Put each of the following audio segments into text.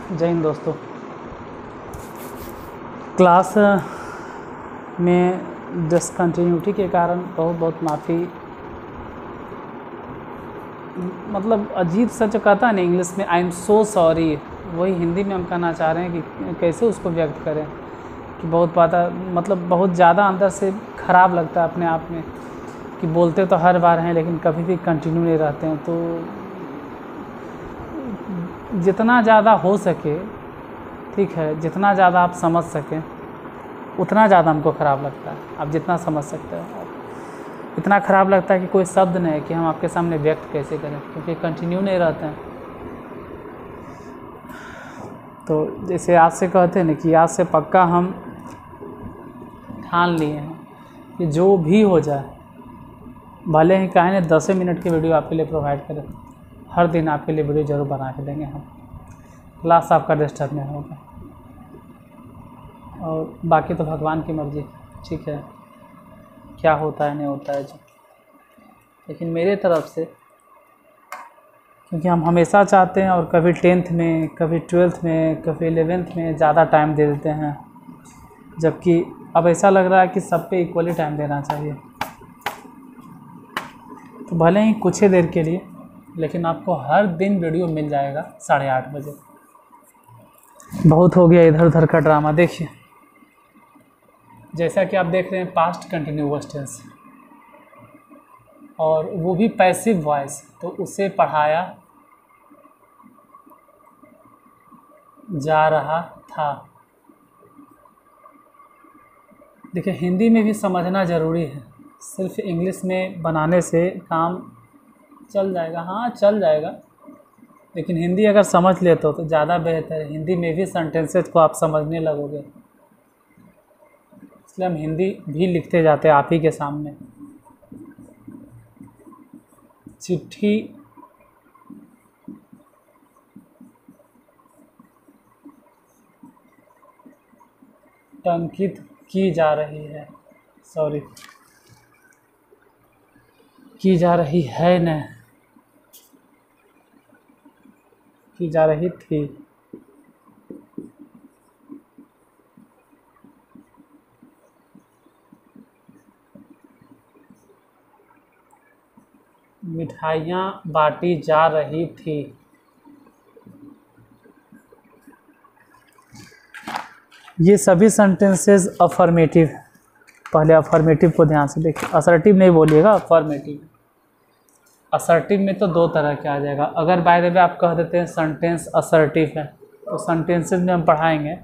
जय हिंद दोस्तों। क्लास में डिसकंटिन्यूटी के कारण बहुत माफ़ी, मतलब अजीब सा जो कहता है ना इंग्लिश में आई एम सो सॉरी, वही हिंदी में हम कहना चाह रहे हैं कि कैसे उसको व्यक्त करें कि बहुत पता मतलब बहुत ज़्यादा अंदर से ख़राब लगता है अपने आप में कि बोलते तो हर बार हैं लेकिन कभी भी कंटिन्यू नहीं रहते हैं। तो जितना ज़्यादा हो सके, ठीक है, जितना ज़्यादा आप समझ सकें उतना ज़्यादा हमको ख़राब लगता है। आप जितना समझ सकते हैं इतना ख़राब लगता है कि कोई शब्द नहीं है कि हम आपके सामने व्यक्त कैसे करें, क्योंकि कंटिन्यू नहीं रहते हैं। तो जैसे आज से कहते हैं ना कि आज से पक्का हम ठान लिए हैं कि जो भी हो जाए, भले ही कहें 10 मिनट की वीडियो आपके लिए प्रोवाइड करें, हर दिन आपके लिए वीडियो ज़रूर बना के देंगे हम। क्लास आपका डिस्टर्ब नहीं होगा और बाकी तो भगवान की मर्ज़ी, ठीक है, क्या होता है नहीं होता है जो। लेकिन मेरे तरफ से, क्योंकि हम हमेशा चाहते हैं और कभी 10th में, कभी 12th में, कभी 11th में ज़्यादा टाइम दे देते हैं, जबकि अब ऐसा लग रहा है कि सब पे इक्वली टाइम देना चाहिए। तो भले ही कुछ ही देर के लिए, लेकिन आपको हर दिन वीडियो मिल जाएगा 8:30 बजे। बहुत हो गया इधर उधर का ड्रामा। देखिए, जैसा कि आप देख रहे हैं पास्ट कंटिन्यूअस टेंस, और वो भी पैसिव वॉइस, तो उसे पढ़ाया जा रहा था। देखिए, हिंदी में भी समझना ज़रूरी है, सिर्फ इंग्लिश में बनाने से काम चल जाएगा, हाँ चल जाएगा, लेकिन हिंदी अगर समझ लेते हो तो ज़्यादा बेहतर है। हिंदी में भी सेंटेंसेस को आप समझने लगोगे, इसलिए हम हिंदी भी लिखते जाते हैं आप ही के सामने। चिट्ठी टंकित की जा रही है, सॉरी, की जा रही है न, की जा रही थी। मिठाइयाँ बांटी जा रही थी। ये सभी सेंटेंसेस अफर्मेटिव। पहले अफर्मेटिव को ध्यान से देखिए, असर्टिव नहीं बोलिएगा, अफर्मेटिव। असर्टिव में तो दो तरह के आ जाएगा। अगर बाय द वे आप कह देते हैं सेंटेंस असर्टिव है, तो सेंटेंसेस में हम पढ़ाएंगे।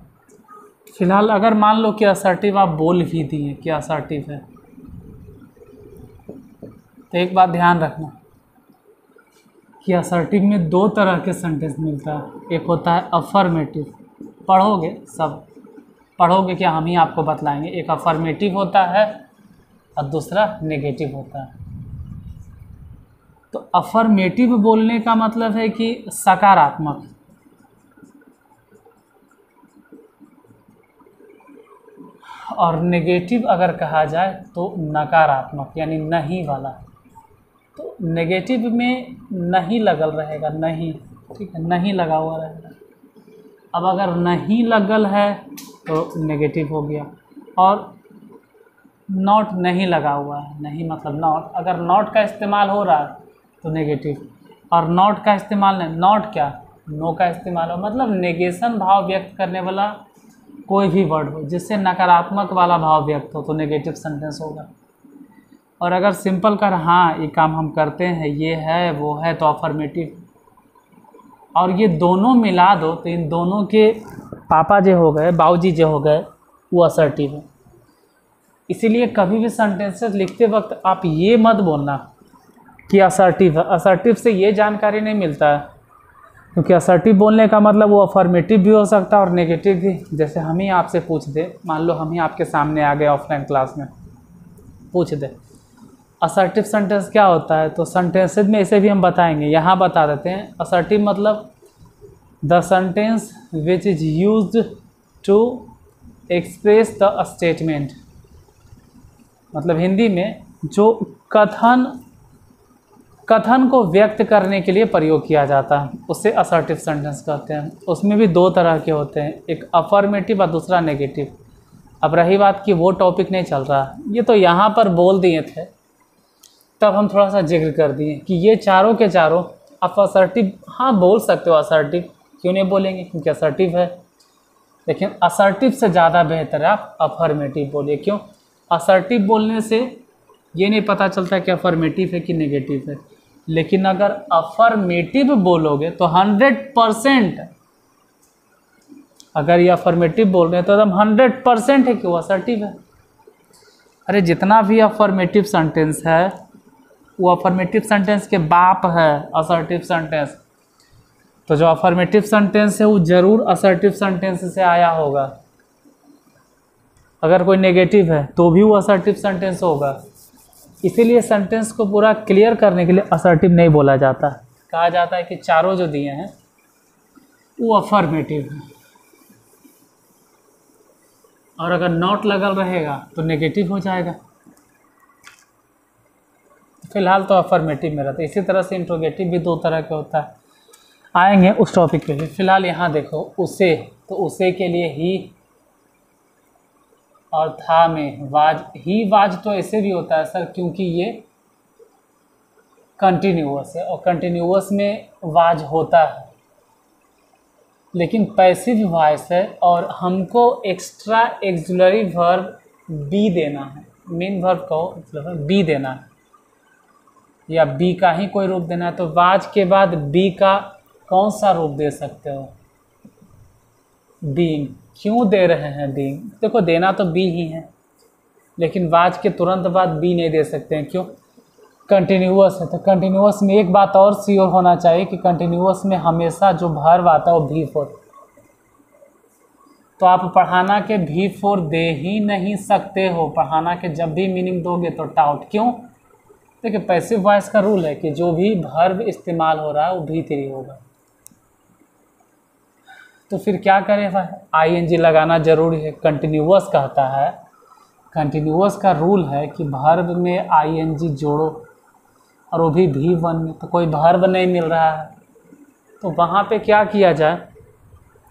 फिलहाल अगर मान लो कि असर्टिव आप बोल भी दिए कि असर्टिव है, तो एक बात ध्यान रखना कि असर्टिव में दो तरह के सेंटेंस मिलता है। एक होता है अफर्मेटिव, पढ़ोगे सब पढ़ोगे क्या, हम ही आपको बतलाएंगे। एक अफर्मेटिव होता है और दूसरा नेगेटिव होता है। तो अफर्मेटिव बोलने का मतलब है कि सकारात्मक, और नेगेटिव अगर कहा जाए तो नकारात्मक, यानी नहीं वाला। तो नेगेटिव में नहीं लगल रहेगा, नहीं, ठीक है, नहीं लगा हुआ रहेगा। अब अगर नहीं लगल है तो नेगेटिव हो गया, और नॉट नहीं लगा हुआ है, नहीं मतलब नॉट, अगर नॉट का इस्तेमाल हो रहा है तो नेगेटिव, और नॉट का इस्तेमाल नहीं, नॉट क्या, नो का इस्तेमाल हो, मतलब नेगेशन भाव व्यक्त करने वाला कोई भी वर्ड हो जिससे नकारात्मक वाला भाव व्यक्त हो तो नेगेटिव सेंटेंस होगा। और अगर सिंपल कर हाँ ये काम हम करते हैं, ये है वो है, तो अफर्मेटिव। और ये दोनों मिला दो तो इन दोनों के पापा जो हो गए, बाबूजी जो हो गए, वो असर्टिव है। इसीलिए कभी भी सेंटेंसेस लिखते वक्त आप ये मत बोलना कि असर्टिव है। असर्टिव से ये जानकारी नहीं मिलता है, क्योंकि असर्टिव बोलने का मतलब वो अफर्मेटिव भी हो सकता है और नेगेटिव भी। जैसे हम ही आपसे पूछ दे, मान लो हम ही आपके सामने आ गए ऑफलाइन क्लास में, पूछ दे असर्टिव सेंटेंस क्या होता है, तो सेंटेंसेस में इसे भी हम बताएंगे, यहाँ बता देते हैं। असर्टिव मतलब the sentence which is used to express the statement, मतलब हिंदी में जो कथन कथन को व्यक्त करने के लिए प्रयोग किया जाता है, उससे असर्टिव सेंटेंस कहते हैं। उसमें भी दो तरह के होते हैं, एक अफर्मेटिव और दूसरा नेगेटिव। अब रही बात कि वो टॉपिक नहीं चल रहा, ये तो यहाँ पर बोल दिए थे, तब हम थोड़ा सा जिक्र कर दिए कि ये चारों के चारों आप असर्टिव हाँ बोल सकते हो। असर्टिव क्यों नहीं बोलेंगे, क्योंकि असर्टिव है, लेकिन असर्टिव से ज़्यादा बेहतर है आप अफर्मेटिव बोलिए। क्यों? असर्टिव बोलने से ये नहीं पता चलता कि अफर्मेटिव है कि नेगेटिव है, लेकिन अगर अफर्मेटिव बोलोगे तो 100%, अगर ये अफर्मेटिव बोल रहे हैं तो एकदम 100% है कि वो असर्टिव है। अरे जितना भी अफर्मेटिव सेंटेंस है वो अफर्मेटिव सेंटेंस के बाप है असर्टिव सेंटेंस। तो जो अफर्मेटिव सेंटेंस है वो जरूर असर्टिव सेंटेंस से आया होगा। अगर कोई नेगेटिव है तो भी वो असर्टिव सेंटेंस होगा। इसीलिए सेंटेंस को पूरा क्लियर करने के लिए असर्टिव नहीं बोला जाता, कहा जाता है कि चारों जो दिए हैं वो अफर्मेटिव है, और अगर नॉट लगल रहेगा तो नेगेटिव हो जाएगा। फिलहाल तो अफर्मेटिव में रहता है। इसी तरह से इंट्रोगेटिव भी दो तरह के होता है, आएंगे उस टॉपिक पे भी। फिलहाल यहाँ देखो उसे, तो उसे के लिए ही और था में वाज, ही वाज तो ऐसे भी होता है सर क्योंकि ये कंटिन्यूअस है, और कंटिन्यूअस में वाज होता है, लेकिन पैसिव वॉइस है और हमको एक्स्ट्रा एक्सुलरी वर्ब बी देना है। मेन वर्ब को मतलब बी देना है या बी का ही कोई रूप देना है। तो वाज के बाद बी का कौन सा रूप दे सकते हो? बीइंग। क्यों दे रहे हैं बीइंग? देखो देना तो बी ही है, लेकिन वाज के तुरंत बाद बी नहीं दे सकते हैं। क्यों? कंटिन्यूअस है। तो कंटिन्यूअस में एक बात और श्योर होना चाहिए कि कंटिन्यूअस में हमेशा जो वर्ब आता है वो V4। तो आप पढ़ाना के V4 दे ही नहीं सकते हो। पढ़ाना के जब भी मीनिंग दोगे तो टाउट। क्यों? देखिए पैसिव वॉइस का रूल है कि जो भी वर्ब इस्तेमाल हो रहा है वो V3 होगा। तो फिर क्या करें भाई? ING लगाना जरूरी है। कंटिन्यूअस कहता है, कंटिन्यूअस का रूल है कि वर्ब में ING जोड़ो, और वो भी V1 में। तो कोई वर्ब नहीं मिल रहा है, तो वहाँ पे क्या किया जाए?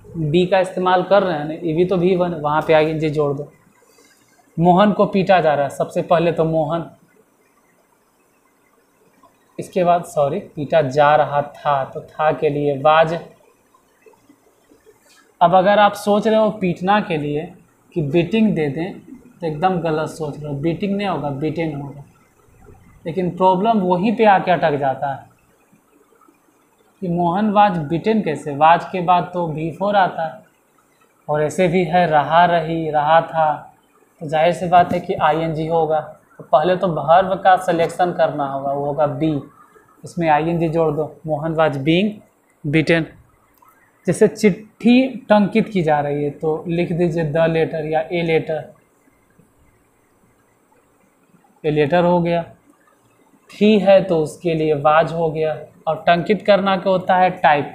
बी का इस्तेमाल कर रहे हैं ना, ये भी तो V1 है, वहाँ पे ING जोड़ दो। मोहन को पीटा जा रहा है, सबसे पहले तो मोहन, इसके बाद सॉरी पीटा जा रहा था, तो था के लिए वाज। अब अगर आप सोच रहे हो पीटना के लिए कि बीटिंग दे दें तो एकदम गलत सोच रहे हो। बीटिंग नहीं होगा, बीटेन होगा। लेकिन प्रॉब्लम वहीं पे आके अटक जाता है कि मोहन वाज बीटेन कैसे? वाज के बाद तो V4 आता है, और ऐसे भी है रहा, रही, रहा था, तो जाहिर सी बात है कि ING होगा। तो पहले तो वर्ब का सिलेक्शन करना होगा, वो होगा बी, उसमें ING जोड़ दो। Mohan was being beaten. जैसे चिट्ठी टंकित की जा रही है तो लिख दीजिए द लेटर या ए लेटर। ए लेटर हो गया। थी है तो उसके लिए वाज हो गया। और टंकित करना क्या होता है? टाइप।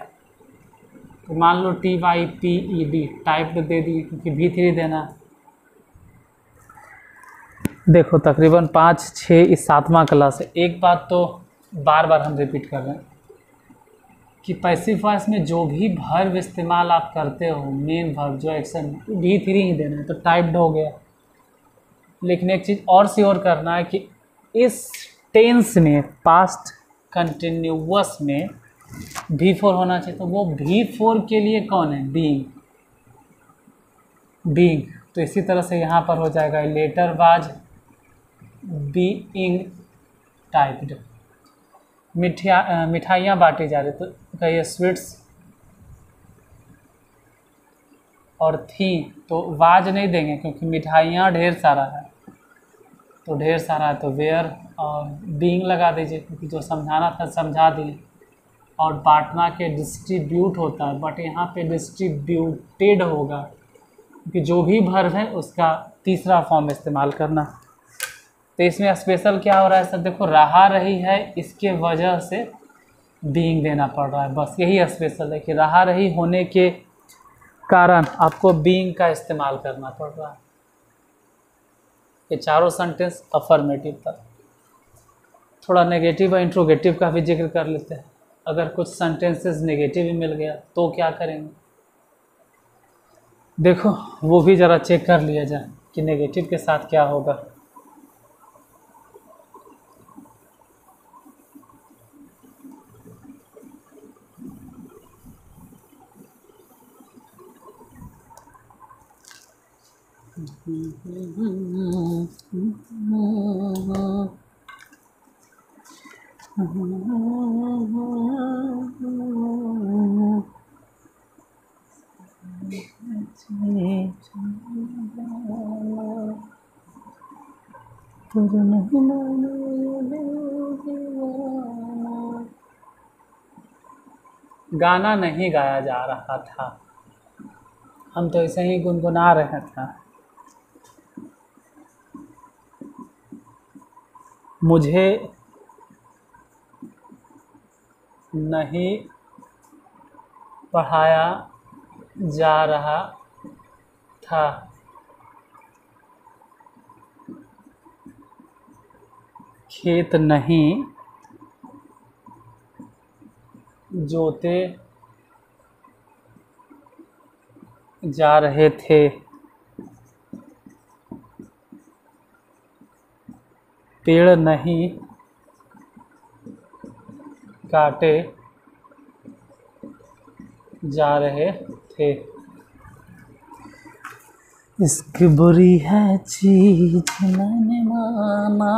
तो मान लो TYPED टाइप दे दी, क्योंकि V3 देना। देखो तकरीबन 5-6 इस 7वां क्लास है। एक बात तो बार बार हम रिपीट कर रहे हैं कि पैसिव वॉइस में जो भी वर्ब इस्तेमाल आप करते हो, मेन वर्ब जो एक्शन V3 ही देना है, तो टाइप्ड हो गया। लेकिन एक चीज़ और श्योर करना है कि इस टेंस में, पास्ट कंटिन्यूअस में V4 होना चाहिए। तो वो V4 के लिए कौन है? बीइंग। बीइंग। तो इसी तरह से यहाँ पर हो जाएगा लेटर वाज बीइंग टाइप्ड। मिठाइयाँ बांटी जा रही, तो कहिए स्वीट्स। और थी तो वाज नहीं देंगे क्योंकि मिठाइयाँ ढेर सारा है, तो ढेर सारा है तो वेयर, और बीइंग लगा दीजिए क्योंकि जो समझाना था समझा दिए। और बांटना के डिस्ट्रीब्यूट होता है, बट यहाँ पे डिस्ट्रीब्यूटेड होगा क्योंकि जो भी वर्ब है उसका तीसरा फॉर्म इस्तेमाल करना। तो इसमें स्पेशल क्या हो रहा है सर? देखो रहा, रही है, इसके वजह से बीइंग देना पड़ रहा है। बस यही स्पेशल है कि रहा, रही होने के कारण आपको बीइंग का इस्तेमाल करना पड़ रहा है। ये चारों सेंटेंस अफर्मेटिव था। थोड़ा नेगेटिव और इंट्रोगेटिव का भी जिक्र कर लेते हैं। अगर कुछ सेंटेंसेस नेगेटिव ही मिल गया तो क्या करेंगे? देखो वो भी ज़रा चेक कर लिया जाए कि नेगेटिव के साथ क्या होगा। गाना नहीं गाया जा रहा था, हम तो ऐसे ही गुनगुना रहे थे। मुझे नहीं पढ़ाया जा रहा था, खेत नहीं जोते जा रहे थे, पेड़ नहीं काटे जा रहे थे। इसकी बुरी है चीज मैंने माना,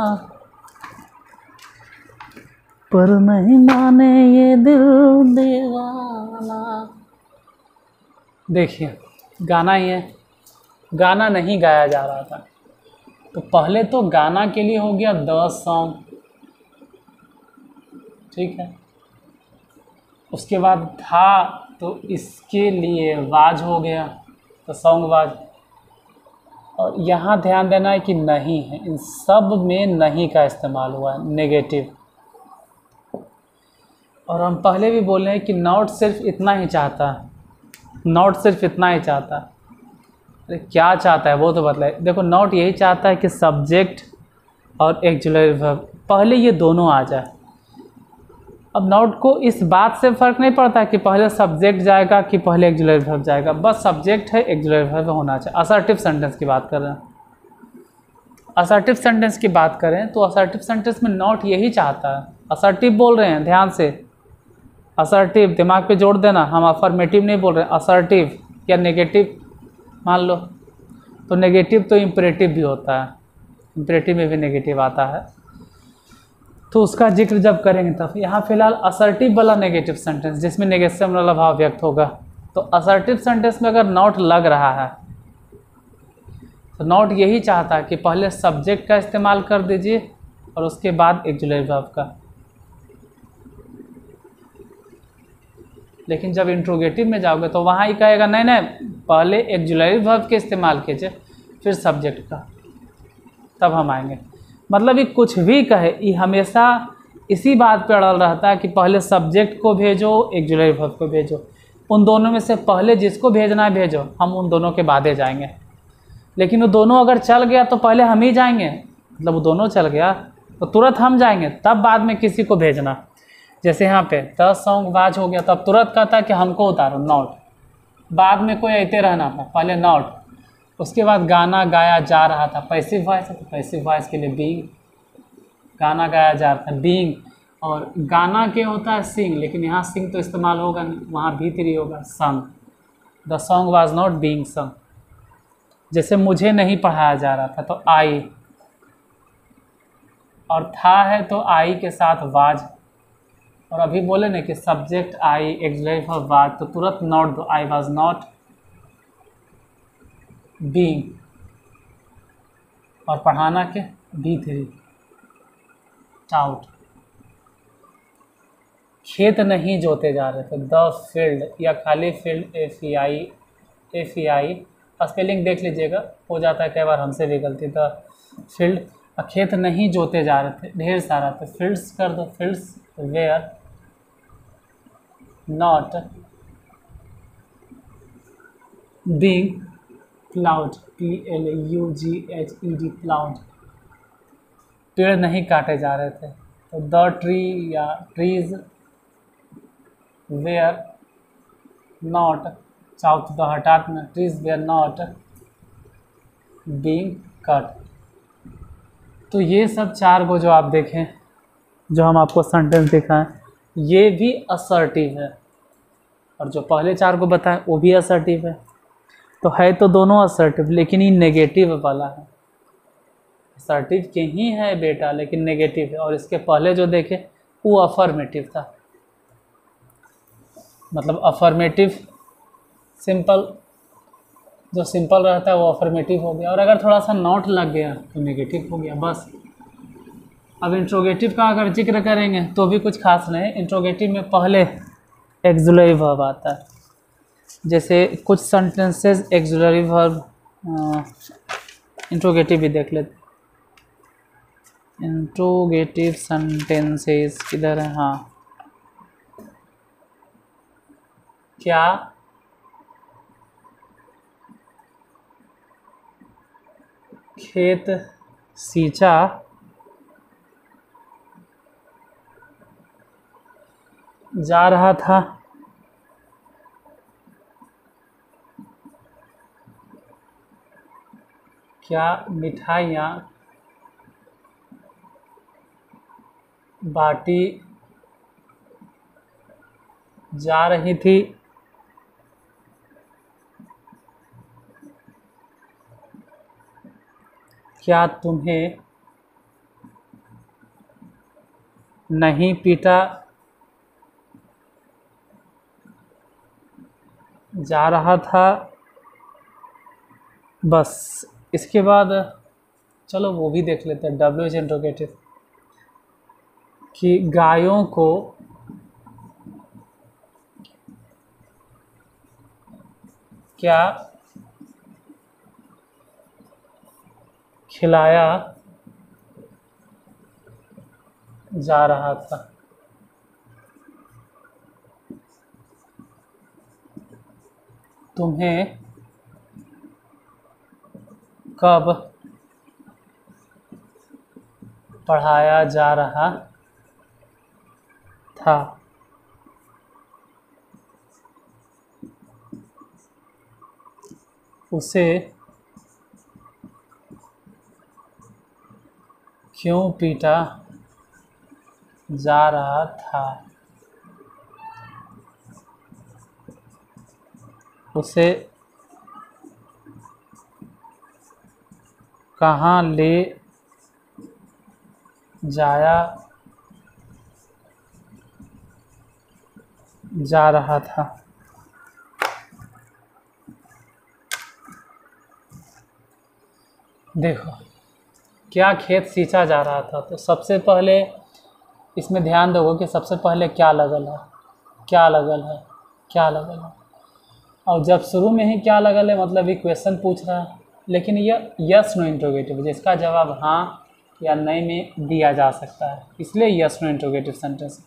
पर नहीं माने ये दिल दीवाना। देखिए गाना ही है, गाना नहीं गाया जा रहा था, तो पहले तो गाना के लिए हो गया द सॉन्ग, ठीक है। उसके बाद था तो इसके लिए वाज हो गया, तो सॉन्ग वाज। और यहाँ ध्यान देना है कि नहीं है, इन सब में नहीं का इस्तेमाल हुआ है, नेगेटिव। और हम पहले भी बोले हैं कि नॉट सिर्फ इतना ही चाहता है, नॉट सिर्फ इतना ही चाहता है। अरे क्या चाहता है वो तो बतलाए। देखो नॉट यही चाहता है कि सब्जेक्ट और एक्जुलरी वर्ब पहले ये दोनों आ जाए। अब नॉट को इस बात से फ़र्क नहीं पड़ता कि पहले सब्जेक्ट जाएगा कि पहले एक्जुलरी वर्ब जाएगा, बस सब्जेक्ट है एक्जुलरी वर्ब होना चाहिए। असर्टिव सेंटेंस की बात कर रहे हैं, असर्टिव सेंटेंस की बात करें तो असर्टिव सेंटेंस में नॉट यही चाहता है। असर्टिव बोल रहे हैं, ध्यान से, असर्टिव दिमाग पे जोड़ देना, हम अफर्मेटिव नहीं बोल रहे हैं, असर्टिव या नेगेटिव मान लो। तो नेगेटिव तो इम्परेटिव भी होता है, इम्परेटिव में भी नेगेटिव आता है, तो उसका जिक्र जब करेंगे तब। यहाँ फिलहाल असर्टिव वाला नेगेटिव सेंटेंस जिसमें नेगेशन वाला भाव व्यक्त होगा, तो असर्टिव सेंटेंस में अगर नॉट लग रहा है तो नॉट यही चाहता है कि पहले सब्जेक्ट का इस्तेमाल कर दीजिए और उसके बाद एक्जुलरी वर्ब का। लेकिन जब इंट्रोगेटिव में जाओगे तो वहाँ ही कहेगा नहीं नहीं, पहले एक्जुलरी वर्ब के इस्तेमाल कीजिए फिर सब्जेक्ट का, तब हम आएंगे। मतलब ये कुछ भी कहे, ये हमेशा इसी बात पे अड़ल रहता है कि पहले सब्जेक्ट को भेजो एक्जुलरी वर्ब को भेजो, उन दोनों में से पहले जिसको भेजना है भेजो, हम उन दोनों के बाद ही जाएंगे। लेकिन वो दोनों अगर चल गया तो पहले हम ही जाएंगे, मतलब वो दोनों चल गया तो तुरंत हम जाएंगे, तब बाद में किसी को भेजना। जैसे यहाँ पे द सॉन्ग वाज हो गया, तब तुरंत कहता कि हमको उतारो नॉट, बाद में कोई ऐसे रहना था, पहले नॉट। उसके बाद गाना गाया जा रहा था, पैसिव वॉइस है तो पैसिव वॉइस के लिए बीइंग, गाना गाया जा रहा था बीइंग। और गाना के होता है सिंग, लेकिन यहाँ सिंग तो इस्तेमाल होगा नहीं, वहाँ भी होगा संग। The song was not being संग। जैसे मुझे नहीं पढ़ाया जा रहा था तो आई, और था है तो आई के साथ वाज। और अभी बोले ना कि subject I auxiliary verb was, तो तुरंत नॉट दो, आई वाज नॉट बीइंग। और पढ़ाना के भी टाउट। खेत नहीं जोते जा रहे थे, द फील्ड या खाली फील्ड एफ ई आई स्पेलिंग देख लीजिएगा, हो जाता है कई बार हमसे भी गलती। द फील्ड, खेत नहीं जोते जा रहे थे, ढेर सारा, तो फील्ड्स कर दो, fields were not being ploughed, PLUGHED ploughed. पेड़ नहीं काटे जा रहे थे, तो द ट्री या ट्रीज वेयर नॉट, चाहो तो द हटा देना, trees were not being cut. तो ये सब चार को जो आप देखें, जो हम आपको सेंटेंस दिखाएं, ये भी असर्टिव है, और जो पहले चार को बताएं वो भी असर्टिव है। तो है तो दोनों असर्टिव, लेकिन ये नेगेटिव वाला है। असर्टिव के ही है बेटा, लेकिन नेगेटिव है। और इसके पहले जो देखे वो अफर्मेटिव था, मतलब अफर्मेटिव सिंपल, जो सिंपल रहता है वो अफर्मेटिव हो गया, और अगर थोड़ा सा नॉट लग गया तो नेगेटिव हो गया, बस। अब इंट्रोगेटिव का अगर जिक्र करेंगे तो भी कुछ खास नहीं। इंट्रोगेटिव में पहले एक्सुलरी वर्ब आता है, जैसे कुछ सेंटेंसेस एक्सुलरी वर्ब, इंट्रोगेटिव भी देख लेते। इंट्रोगेटिव सेंटेंसेस किधर है? हाँ, क्या खेत सींचा जा रहा था? क्या मिठाइयाँ बाटी जा रही थी? क्या तुम्हें नहीं पीटा जा रहा था? बस। इसके बाद चलो वो भी देख लेते हैं, डब्ल्यू एच इंट्रोगेटिव, कि गायों को क्या खिलाया जा रहा था? तुम्हें कब पढ़ाया जा रहा था? उसे क्यों पीटा जा रहा था? उसे कहाँ ले जाया जा रहा था? देखो, क्या खेत सींचा जा रहा था, तो सबसे पहले इसमें ध्यान दोगे कि सबसे पहले क्या लगल है, क्या लगल है, क्या लगल है। और जब शुरू में ही क्या लगल है मतलब ये क्वेश्चन पूछ रहा है, लेकिन यह यस नो इंट्रोगेटिव, जिसका जवाब हाँ या नहीं में दिया जा सकता है, इसलिए यस नो इंट्रोगेटिव सेंटेंस।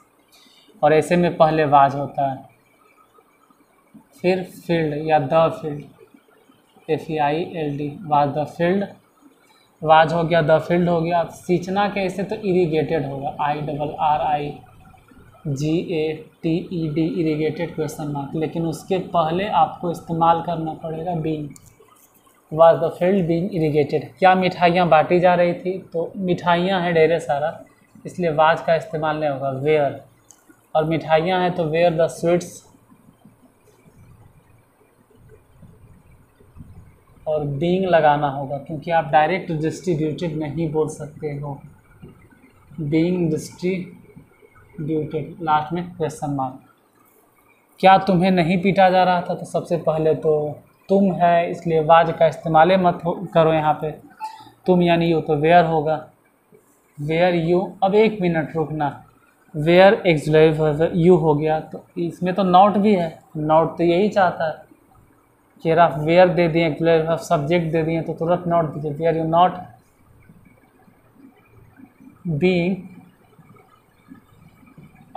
और ऐसे में पहले वाज होता है, फिर फील्ड या the field, FEILD, was the field, was हो गया, द फील्ड हो गया। सींचना कैसे, तो इरीगेटेड होगा, IRRIGATED, इरीगेटेड क्वेश्चन मार्क। लेकिन उसके पहले आपको इस्तेमाल करना पड़ेगा being, was the field being irrigated. क्या मिठाइयाँ बांटी जा रही थी, तो मिठाइयाँ हैं ढेर सारा, इसलिए वाज का इस्तेमाल नहीं होगा, वेयर। और मिठाइयाँ हैं तो वेयर द स्वीट्स, और बीइंग लगाना होगा, क्योंकि आप डायरेक्ट डिस्ट्रीब्यूटेड नहीं बोल सकते हो, बीइंग डिस्ट्रीब्यूटेड, लास्ट में क्वेश्चन मार्क। क्या तुम्हें नहीं पीटा जा रहा था, तो सबसे पहले तो तुम है, इसलिए वाज का इस्तेमाल मत करो यहाँ पे, तुम यानी यू, तो वेयर होगा, वेयर यू। अब एक मिनट रुकना, वेयर एक्सुलरी यू हो गया, तो इसमें तो नॉट भी है, नॉट तो यही चाहता है कि आप वेयर दे दिए, एक्सुलरी सब्जेक्ट दे दिए, तो तुरंत नॉट दीजिए, वेयर यू नॉट बीइंग,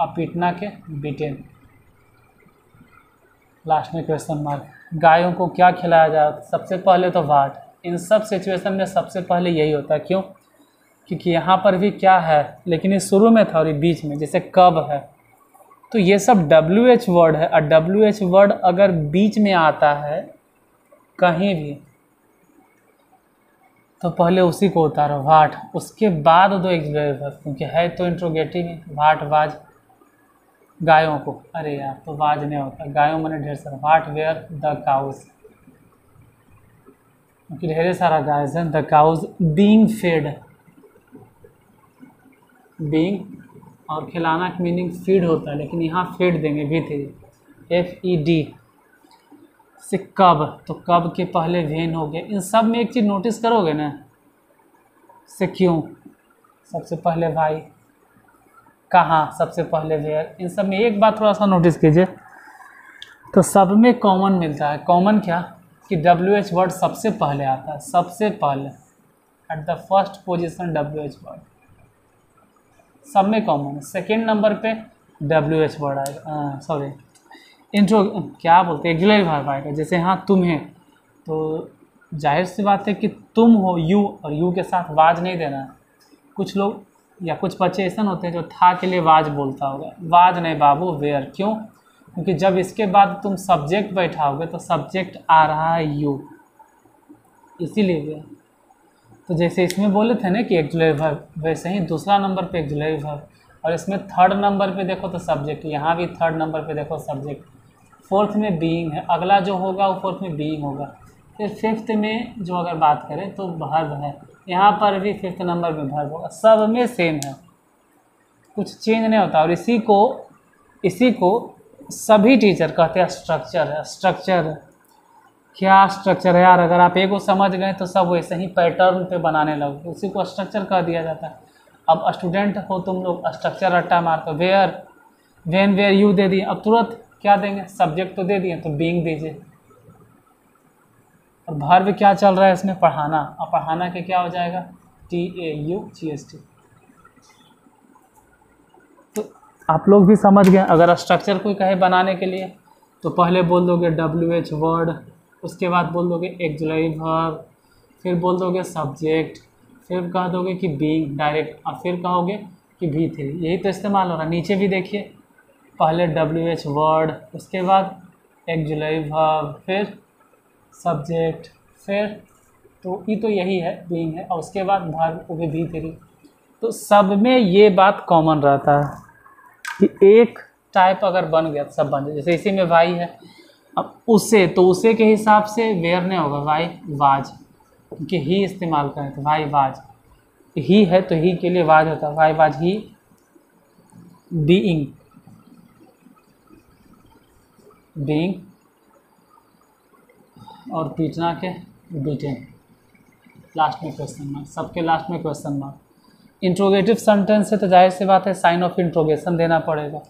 अब पीटना के बीटेन, लास्ट में क्वेश्चन मार्क। गायों को क्या खिलाया जा रहा था, सबसे पहले तो वाट। इन सब सिचुएशन में सबसे पहले यही होता है, क्यों? क्योंकि यहाँ पर भी क्या है, लेकिन ये शुरू में था और ये बीच में, जैसे कब है, तो ये सब WH वर्ड है। और WH वर्ड अगर बीच में आता है कहीं भी तो पहले उसी को उतारो, वाट, उसके बाद दो एक्सुलेटिव वर्ब, क्योंकि है तो इंट्रोगेटिव ही। वाट वाज गायों को, अरे यार तो वाज नहीं होता, गायों मैंने ढेर सारा, वाट वेयर द काउज, क्योंकि ढेर सारा गायज है। The cows being fed, being और खिलाना की मीनिंग फीड होता है, लेकिन यहाँ फीड देंगे V3 FED से कब, तो कब के पहले वेन हो गए। इन सब में एक चीज़ नोटिस करोगे ना, से क्यों सबसे पहले भाई, कहाँ सबसे पहले वेयर, इन सब में एक बात थोड़ा सा नोटिस कीजिए, तो सब में कॉमन मिलता है। कॉमन क्या, कि WH वर्ड सबसे पहले आता है, सबसे पहले, at the first position WH word सब में कॉमन है। सेकेंड नंबर पे WH वर्ड आएगा, सॉरी इंट्रो क्या बोलते हैं, एक्सुलेटिव वर्ब आएगा। जैसे हाँ तुम है, तो जाहिर सी बात है कि तुम हो, यू, और यू के साथ वाज नहीं देना है। कुछ लोग या कुछ बच्चे ऐसा होते हैं जो था के लिए वाज बोलता होगा, वाज नहीं बाबू, वेयर। क्यों, क्योंकि जब इसके बाद तुम सब्जेक्ट बैठाओगे तो सब्जेक्ट आ रहा है यू, इसीलिए वेयर। तो जैसे इसमें बोले थे ना कि एक्सुलेटिव वर्ब, वैसे ही दूसरा नंबर पे एक्सुलेटिव वर्ब, और इसमें थर्ड नंबर पे देखो तो सब्जेक्ट, यहाँ भी थर्ड नंबर पे देखो सब्जेक्ट, फोर्थ में बीइंग है, अगला जो होगा वो फोर्थ में बीइंग होगा। फिर फिफ्थ में जो अगर बात करें तो वर्ब है, यहाँ पर भी फिफ्थ नंबर में वर्ब होगा, सब में सेम है, कुछ चेंज नहीं होता। और इसी को सभी टीचर कहते हैं स्ट्रक्चर है। स्ट्रक्चर है, क्या स्ट्रक्चर है यार, अगर आप एक को समझ गए तो सब वैसे ही पैटर्न पे बनाने लगो, उसी को स्ट्रक्चर कह दिया जाता है। अब स्टूडेंट हो तुम लोग, स्ट्रक्चर रट्टा मारते, वेयर, वेन, वेयर, यू दे दिए, अब तुरंत क्या देंगे, सब्जेक्ट तो दे दिए, तो बीइंग दीजिए। और वर्ब क्या चल रहा है इसमें, पढ़ाना, और पढ़ाना के क्या हो जाएगा, TAUGST। तो आप लोग भी समझ गए। अगर स्ट्रक्चर कोई कहे बनाने के लिए तो पहले बोल दोगे WH वर्ड, उसके बाद बोल दोगे एक्सुलेटिव वर्ब, फिर बोल दोगे सब्जेक्ट, फिर कह दोगे कि बीइंग डायरेक्ट, और फिर कहोगे कि V3। यही तो इस्तेमाल हो रहा है। नीचे भी देखिए, पहले WH वर्ड, उसके बाद एक्सुलेटिव वर्ब, फिर सब्जेक्ट, फिर तो ये तो यही है, बीइंग है, और उसके बाद वर्ब वो भी V3। तो सब में ये बात कॉमन रहता है कि एक टाइप अगर बन गया तो सब बन जाए। जैसे इसी में वाई है, अब उसे, तो उसे के हिसाब से वेयर नहीं होगा, वाई वाज, क्योंकि ही इस्तेमाल करें तो वाई वाज, ही है तो ही के लिए वाज होता है, why was he, being, being, और पीटना के बीटेन, लास्ट में क्वेश्चन मार्क, सबके लास्ट में क्वेश्चन मार्क। इंट्रोगेटिव सेंटेंस है तो जाहिर सी बात है साइन ऑफ इंट्रोगेशन देना पड़ेगा।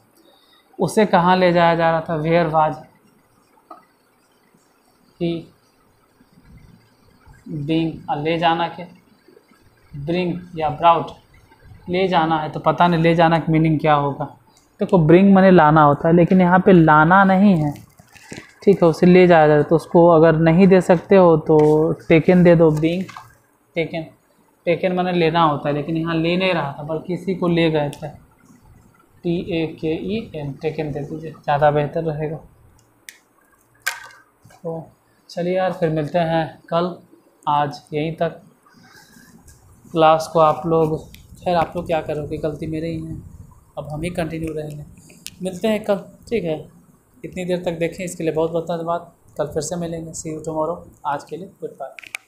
उसे कहाँ ले जाया जा रहा था, वेयर वाज ही, बीइंग, ले जाना के ब्रिंग या ब्राउट, ले जाना है तो पता नहीं ले जाना की मीनिंग क्या होगा। देखो ब्रिंग माने लाना होता है, लेकिन यहाँ पे लाना नहीं है, ठीक है, उसे ले जाया जाए। तो उसको अगर नहीं दे सकते हो तो टेकन दे दो, बीइंग टेकन, टेकन माने लेना होता है, लेकिन यहाँ ले नहीं रहा था बल्कि इसी को ले गए थे, TAKEN, टेकन दे दीजिए, ज़्यादा बेहतर रहेगा। तो चलिए यार, फिर मिलते हैं कल। आज यहीं तक क्लास को आप लोग, खैर आप लोग क्या करोगे, गलती मेरे ही है, अब हम ही कंटिन्यू रहेंगे। मिलते हैं कल, ठीक है। इतनी देर तक देखें इसके लिए बहुत बहुत धन्यवाद। कल फिर से मिलेंगे, सी यू टुमारो। आज के लिए गुड बाय।